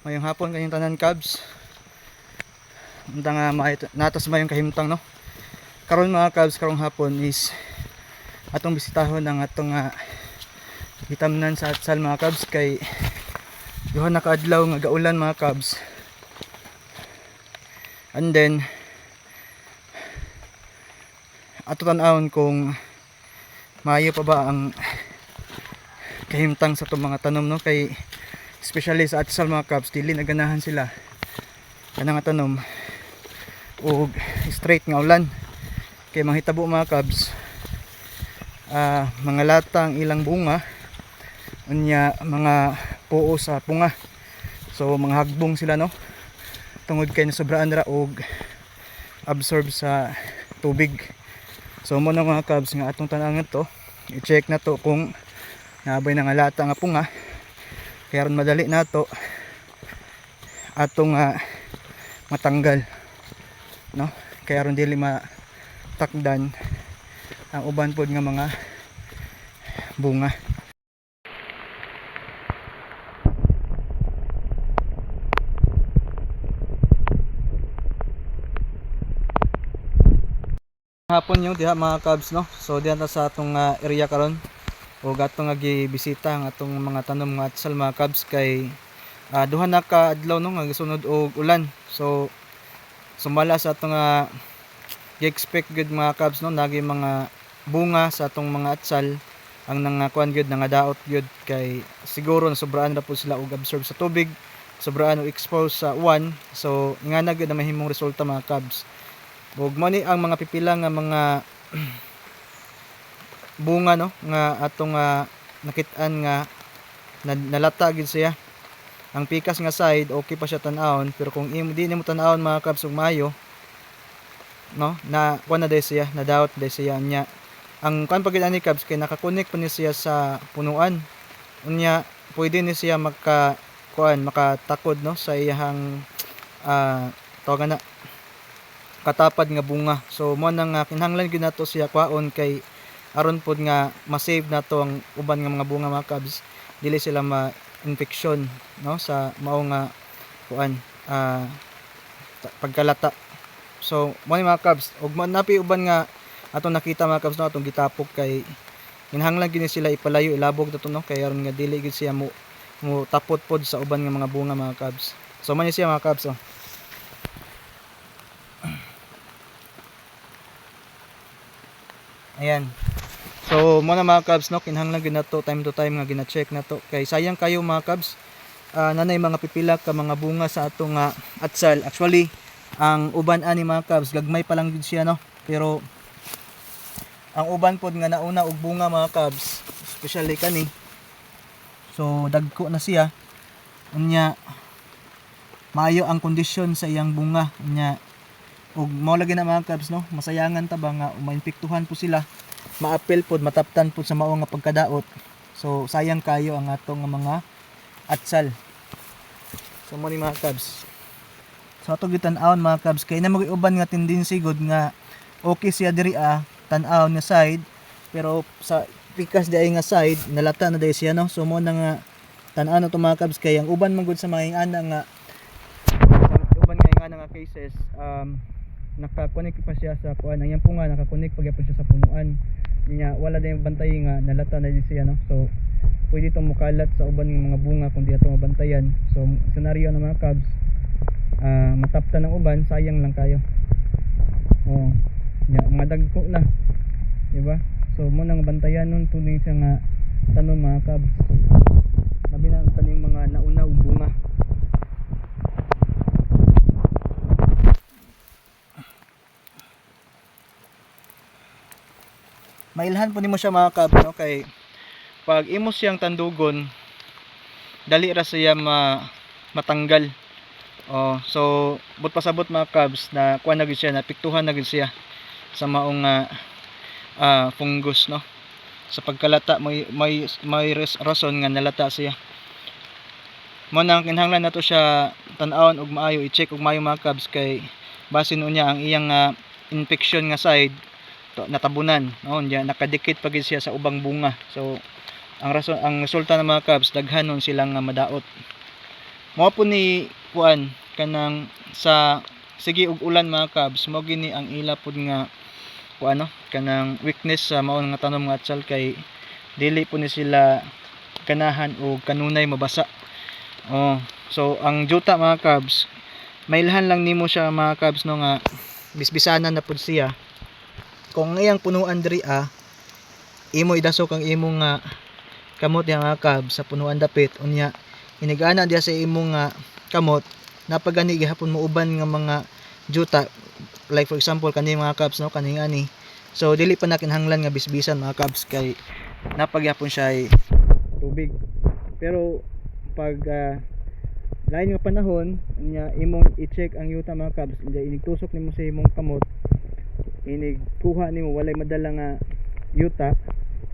Mayong hapon kayong tanan Cubs. Unta nga natas mayong kahimtang no. Karon mga Cubs karong hapon is atong bisitahon ang atong hitamnan sa atsal mga Cubs kay duha na kaadlaw nga gaulan mga Cubs. And then ato tan-awon kung maayo pa ba ang kahimtang sa itong mga tanom no, kay especially sa atsal mga Cubs dili naganahan sila kanang tanom o straight nga ulan kay mahitabo mga Cubs mga latang ilang bunga unya mga puo sa punga, so mga hagbong sila no tungod kay nasobraan ra og absorb sa tubig. So mo na mga Cubs nga atong tan-awon to i-check na to kung naabay na nga lata nga punga kaya ron madali na to atong matanggal no, kaya ron dili matakdan ang uban pod nga mga bunga. Hapon yung diha mga Cubs no, so diha ta sa atong area karon o gatong nga gibisita ang atong mga tanom nga atsal mga Cubs kay duha na ka adlaw no nga gisunod og ulan, so sumala sa atong gi-expect gud mga Cubs no nagi mga bunga sa atong mga atsal ang nangakuan gud nangadaot gud kay siguro sobraan ra po sila og absorb sa tubig, sobraan og expose sa uwan, so nga na gud na mahimong resulta mga Cubs. Ug mo ni ang mga pipila nga mga bunga no nga atong nakit-an nga nalata gid siya. Ang pikas nga side okay pa siya tan-awon, pero kung di nimo tan-awon mga Cubs ug maayo no na kuan na day siya, na doubt day siya nya. Ang kuan pagid ani Cubs kay naka-connect pa ni siya sa punuan, unya pwede ni siya makatakod no sa iyang tawagan na katapad nga bunga. So mo nang kinahanglan gyud nato siya kwaon kay aron pod nga ma-save nato ang uban nga mga bunga mga Cubs dili sila ma-infection no sa mao nga kuan pagkalata. So mo ni mga Cubs ug napi uban nga atong nakita mga Cubs no atong gitapok kay kinahanglan gyud sila ipalayo ilabog nato no kay aron nga dili gyud siya mo tapot pod sa uban nga mga bunga mga Cubs. So man ni siya mga Cubs ayan. So mo na mga Cubs no kinahanglan gyud nato time to time nga gina-check nato kay sayang kayo mga Cubs nanay mga pipila ka mga bunga sa atong atsal. Actually ang uban ani mga Cubs gagmay pa lang gyud siya no, pero ang uban pod nga nauna og bunga mga Cubs especially kani, so dagko na siya unya maayo ang kondisyon sa iyang bunga unya ug mao lagi na mga Cubs no masayangan ta ba nga mainpektuhan po sila, maapil pod mataptan pod sa mao nga pagkadaot, so sayang kayo ang atong mga atsal. So mo ni mga Cubs, so ato gitan-awon mga Cubs kay na mag-uban nga tendency gud nga okay siya diri tan-awon nga side, pero sa pikas di nga side nalata na day siya no. So mo na nga tan-awon to mga Cubs kay ang uban man gud sa mga ana nga uban nga cases naka-connect pa siya sa kuan, ang punga naka-connect pa siya sa punuan niya, wala din bantay nga nalata na din siya no. So pwede itong mukalat sa uban ng mga bunga kung di ito mabantayan. So senaryo ng mga Cubs mataptan ng uban, sayang lang kayo ya, madagko na diba. So mo nang bantayan nun tuning siya nga tanom mga Cubs labi na taning mga nauna og bunga. Mailhan po nimo siya mga Cubs no, kay pag imo siyang tandugon dali ra siya matanggal. So but pasabot mga Cubs na kuan na gid siya, napiktuhan na gid siya sa maong fungus no. Sa pagkalata may rason nga nalata siya. Mo nang kinahanglan nato siya tan-awon og maayo, i-check og maayo mga Cubs kay basin unya ang iyang infection nga side natabunan no, nakadikit pa gid siya sa ubang bunga. So ang resulta ng mga Cubs daghanon silang madaot mao po ni kuan kanang sa sige ug ulan mga kabs, mao gini ang ila pud nga kuan no kanang weakness sa mao nga tanom nga atsal, kay dili po ni sila ganahan o kanunay mabasa. So ang juta mga kabs, mailhan lang nimo siya mga kabs no nga bisbisanan na pud siya. Kung iyang punuan diri imo idasok ang imong nga kamot yang mga kabs sa punuan dapit, unya inigana diya sa imong nga kamot napagani gihapon mo uban nga mga juta, like for example kani mga kabs no kani ani. So dili pa na kinahanglan nga bisbisan mga kabs, kay napagyapon siya ay tubig. Pero pag lain nga panahon nya imong i-check ang yuta mga kabs, nya inigtusok nimo sa imong kamot, inig kuha nimo walay madala nga yuta,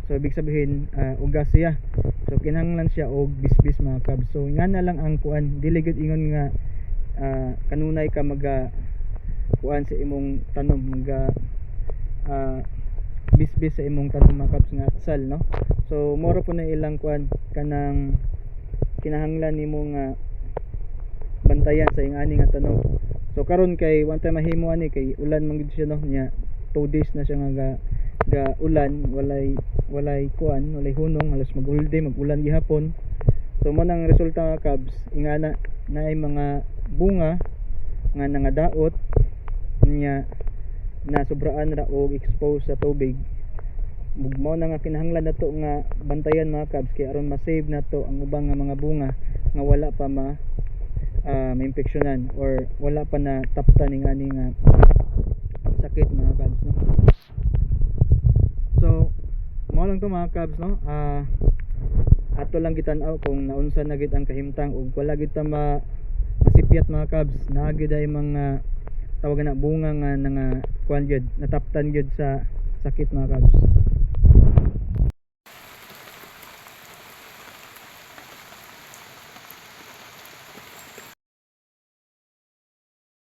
so ibig sabihin ugas siya, so kinahanglan siya og bisbis mga kabs. So nga na lang ang kuan, dili gud ingon nga kanunay ka maga kuan sa imong tanom, maga bisbis sa imong tanom mga kabs nga atsal no. So moro po na ilang kuan kanang kinahanglan nimo nga bantayan sa ingani nga tanom. So karon kay one time mahimo ani kay ulan man gid siya no, nya 2 days na siya nga ga ulan, walay kuan, walay hunong, halos mag-ulday, mag-ulan gihapon. So mo nang resulta nga kabs, ingana na ay mga bunga nga nangadaot nya na sobraan ra og expose sa tubig. Mao na nga kinahanglan nato nga bantayan mga kabs, kay aron ma-save nato ang ubang nga mga bunga nga wala pa ma-infeksyonan or wala pa na taptan ning ani nga sakit mga kabs no. So mao lang to mga kabs no. Ato lang gitan-aw kung naunsa na gid ang kahimtang ug wala gid ta masipyat mga kabs, naa gid ay mga tawagan na bunga nga kuan gid nataptan gid sa sakit mga kabs.